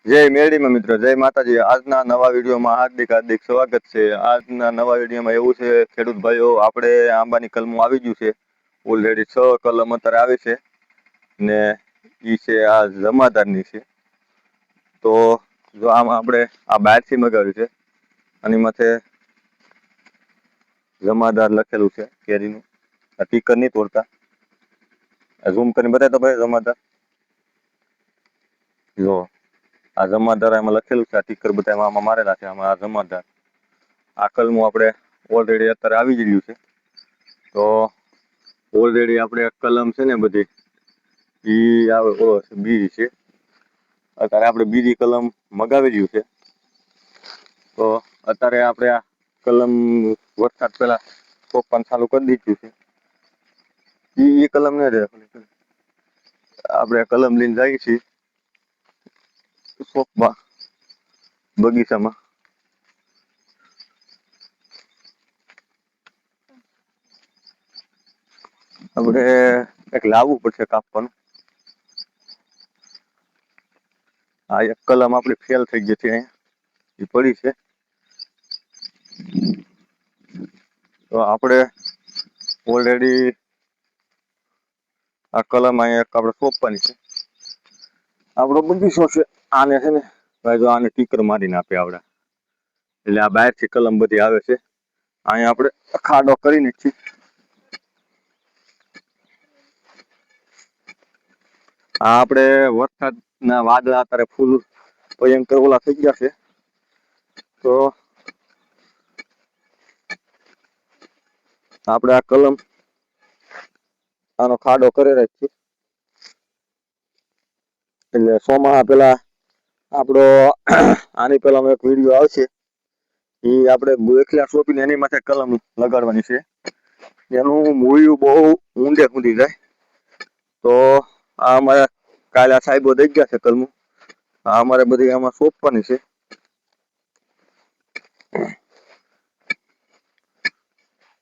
જય મેરડીમાં મિત્રો, જય માતાજી. આજના નવા વિડીયોમાં હાર્દિક હાર્દિક સ્વાગત છે. આજના નવા વિડીયોમાં એવું છે, ખેડૂત ભાઈઓ, આપણે આંબાની કલમો આવી ગયું છે. ઓલરેડી 6 કલમ અત્યારે આવી છે ને ઈ છે આ જમાદારની છે. તો જો આમાં આપણે આ બહારથી મગાવ્યું છે, આની માથે જમાદાર લખેલું છે કેરીનું. આ ટીકર નહીં તોડતા. ઝૂમ કરીને બતાય તો ભાઈ જમાદાર જો. આ જમાદાર એમાં લખેલું છે, આ ટીકર બધા આમાં મારેલા છે. આમાં આ જમાદાર, આ કલમું આપણે ઓલરેડી અત્યારે આવી જ રહ્યું છે. તો ઓલરેડી આપણે કલમ છે ને બધી ઈ આવે બીજી છે. અત્યારે આપણે બીજી કલમ મગાવી રહ્યું છે. તો અત્યારે આપણે આ કલમ વરસાદ પહેલા ચોપ્પાન ચાલુ કરી દીધું છે. એ કલમ ને રહે આપણે કલમ લઈને જઈએ છીએ શોપમાં, બગીચામાં. આપણે એક લાવવું પડશે કાપવાનું. આ એક કલમ આપણી ફેલ થઈ ગઈ છે, અહીંયા એ પડી છે. તો આપણે ઓલરેડી આ કલમ અહીંયા એક આપણે સોંપવાની છે. આપણો બગીચો છે, આને છે ને ભાઈ જો આને ટીકર મારીને આપે આવડે, એટલે આ બહારથી કલમ બધી આવે છે. અહીંયા આપણે ખાડો કરીને છીએ. આ આપણે વરસાદના વાદળા અત્યારે ફૂલ ભયંકર ઓલા થઈ ગયા છે. તો આપણે આ કલમ આનો ખાડો કરી રાખીએ, એટલે ચોમાસા પેલા આપણો આની પેલાનો એક વિડીયો આવશે. એ આપણે એકલા સોંપીને એની માથે કલમ લગાડવાની છે. એનું મૂળિયું બહુ ઊંડે સુધી જાય. તો આ અમારે કાલે આ સાહેબો દઈ ગયા છે કલમું. આ અમારે બધી આમાં સોંપવાની છે.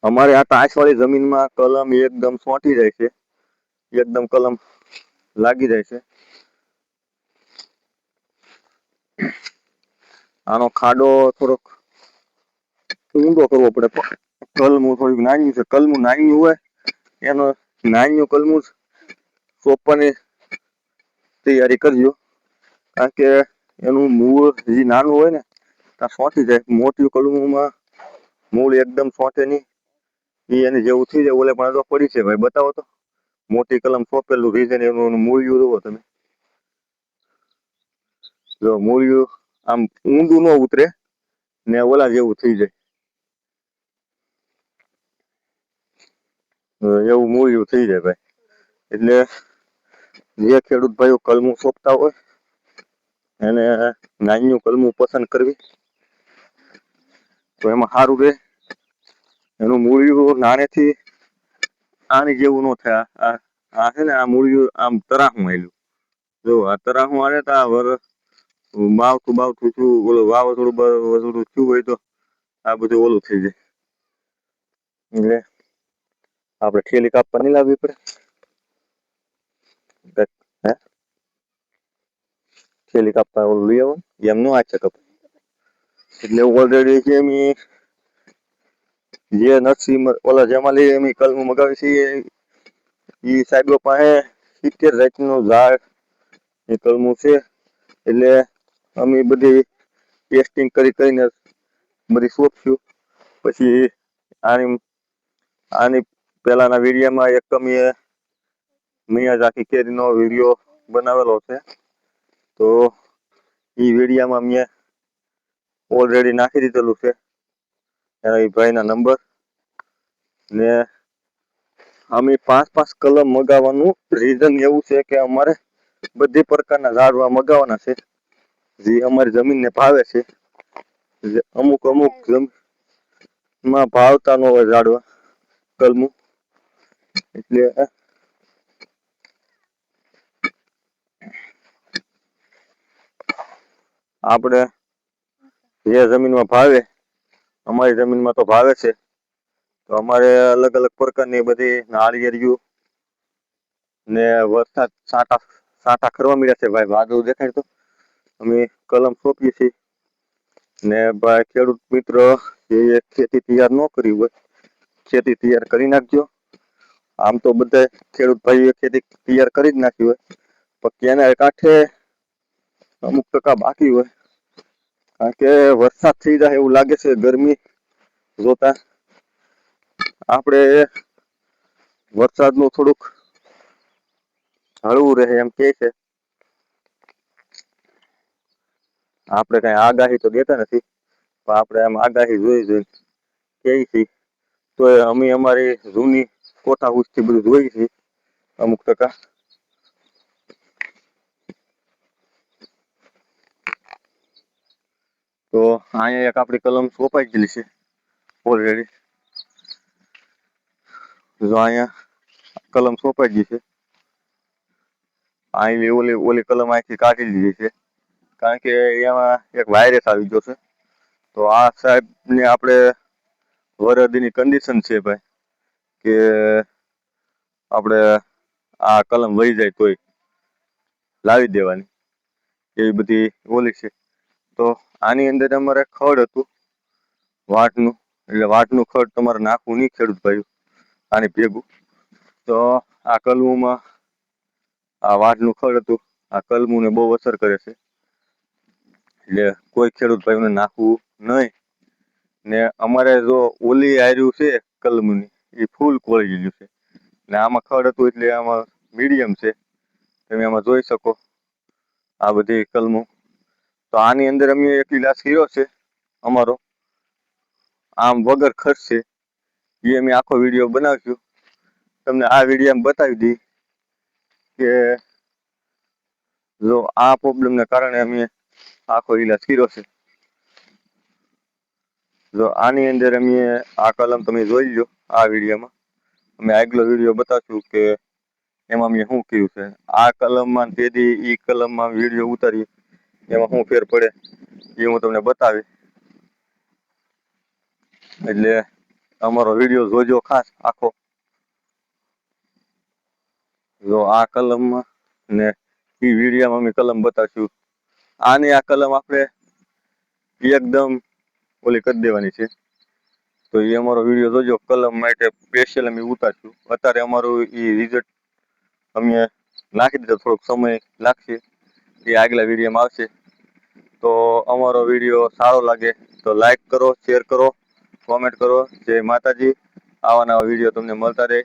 અમારે આ ટાઈસવાળી જમીનમાં કલમ એકદમ સોંટી જાય છે, એકદમ કલમ લાગી જાય છે. આનો ખાડો થોડોક ઊંડો કરવો પડે. કલમું થોડીક નાની છે, કલમું નાની હોય એનો નાની કલમું સોંપવાની તૈયારી કરજો, કારણ કે એનું મૂળ જે નાનું હોય ને ત્યાં સોંટી જાય. મોટી કલમુમાં મૂળ એકદમ સોંટે નહીં, એ એની જેવું થઈ જાય. ઓલે પણ પડી છે ભાઈ, બતાવો તો. મોટી કલમ સોંપેલું રીઝન એનું મૂળિયું જુઓ તમે. જો મૂળિયું આમ ઊંડું ન ઉતરે ને ઓલા જેવું થઈ જાય, એવું મૂળિયું થઈ જાય ભાઈ. એટલે જે ખેડૂત ભાઈઓ કલમું સોંપતા હોય એને નાનું કલમું પસંદ કરવી, તો એમાં સારું રહે. એનું મૂળિયું નાનેથી આની જેવું ન થાય. આ છે ને આ મૂળિયું આમ તરાહું આવેલું. જો આ તરાહું આવે તો આ બાવઠું શું ઓલું વાવાઝોડું થયું હોય તો આ બધું ઓલું થઈ જાય. એટલે આપણે ઠેલી કાપવા નહીં લાવવી પડે. ઠેલી કાપવા ઓલું લઈ આવો, એમ નો આચે કપ. એટલે ઓલરેડી છે એમ જે નરસિંહ ઓલા જેમાં એમ કલમ મગાવી છે એ સાહેબો પાસે 70 જાતનું ઝાડ એ કલમું છે. એટલે અમે બધી ટેસ્ટિંગ કરીને બધી સોંપશું. પછી આની પહેલાના વિડીયોમાં એક અમે મિયાઝાકી કેરીનો વિડીયો બનાવેલો છે. તો એ વિડીયોમાં મેં ઓલરેડી નાખી દીધેલું છે એ ભાઈના નંબર ને. અમે 5 કલમ મગાવવાનું રીઝન એવું છે કે અમારે બધી પ્રકારના ઝાડવા મગાવવાના છે જે અમારી જમીનને ભાવે છે. અમુક જમીનમાં ભાવતા ન હોય ઝાડવા કલમું, એટલે આપણે જે જમીનમાં ભાવે, અમારી જમીનમાં તો ભાવે છે, તો અમારે અલગ અલગ પ્રકારની બધી નાળિયેરિયું ને વરસાદ સાટા કરવા મળ્યા છે ભાઈ. વાદળું દેખાય તો અમે કલમ સોંપીએ છીએ ને ભાઈ ખેડૂત મિત્ર જે ખેતી તૈયાર ન કરી હોય ખેતી તૈયાર કરી નાખજો. આમ તો બધા ખેડૂત ભાઈઓ ખેતી તૈયાર કરી જ નાખી હોય, પણ કેના કાંઠે અમુક ટકા બાકી હોય, કારણ કે વરસાદ થઈ જાય એવું લાગે છે. ગરમી જોતા આપણે વરસાદનું થોડુંક હળવું રહે એમ કે છે. આપણે કઈ આગાહી તો દેતા નથી, પણ આપણે આમ આગાહી જોઈ કે છે. તો અમે અમારી જૂની કોઠા ઉચથી બધું જોઈ છે અમુક ટકા. તો અહીંયા એક આપણી કલમ સોંપાઈ ગયેલી છે ઓલરેડી. જો અહીંયા કલમ સોંપાઈ ગઈ છે. અહીં ઓલી કલમ અહીંથી કાઢી લીધી છે, કારણ કે એમાં એક વાયરસ આવી ગયો છે. તો આ સાહેબને આપણે વરદની કન્ડિશન છે ભાઈ, કે આપણે આ કલમ વહી જાય તોય લાવી દેવાની, એવી બધી ઓલી છે. તો આની અંદર અમારે ખડ હતું વાટનું, એટલે વાટનું ખડ તમારે નાખવું નહીં ખેડૂત ભાઈ આની ભેગું. તો આ કલમુમાં આ વાટનું ખડ હતું, આ કલમુને બહુ અસર કરે છે, એટલે કોઈ ખેડૂત ભાઈને નાખવું નહીં. ને અમારે જો ઓલી આર્યું છે કલમની એ ફૂલ કોળી ગયેલું છે, ને આમાં ખડ હતું એટલે આમાં મીડિયમ છે, તમે આમાં જોઈ શકો આ બધી કલમો. તો આની અંદર અમે એક ઇલાજ કર્યો છે અમારો, આમ વગર ખર્ચે. એ અમે આખો વિડીયો બનાવશું, તમને આ વિડીયોમાં બતાવી દઈ કે જો આ પ્રોબ્લેમને કારણે અમે આખો ઇલાજ કર્યો છે. જો આની અંદર અમે આ કલમ તમે જોઈ લો આ વિડીયોમાં, અમે આગલો વિડીયો બતાવશું કે એમાં મેં શું કર્યું છે. આ કલમમાં તેથી એ કલમમાં વિડીયો ઉતારી એમાં શું ફેર પડે એ હું તમને બતાવી. એટલે અમારો વિડીયો જોજો ખાસ આખો. જો આ કલમમાં ને એ વિડીયોમાં અમે કલમ બતાવશું. આની આ કલમ આપણે એકદમ ઓલી કરી દેવાની છે. તો એ અમારો વિડીયો જોજો, કલમ માટે સ્પેશિયલ અમે ઉતારશું. અત્યારે અમારું એ રિઝલ્ટ અમે નાખી દીધો, થોડોક સમય લાગશે, એ આગલા વિડીયોમાં આવશે. તો અમારો વિડીયો સારો લાગે તો લાઈક કરો, શેર કરો, કોમેન્ટ કરો. જય માતાજી. આવા નવા વિડીયો તમને મળતા રહે.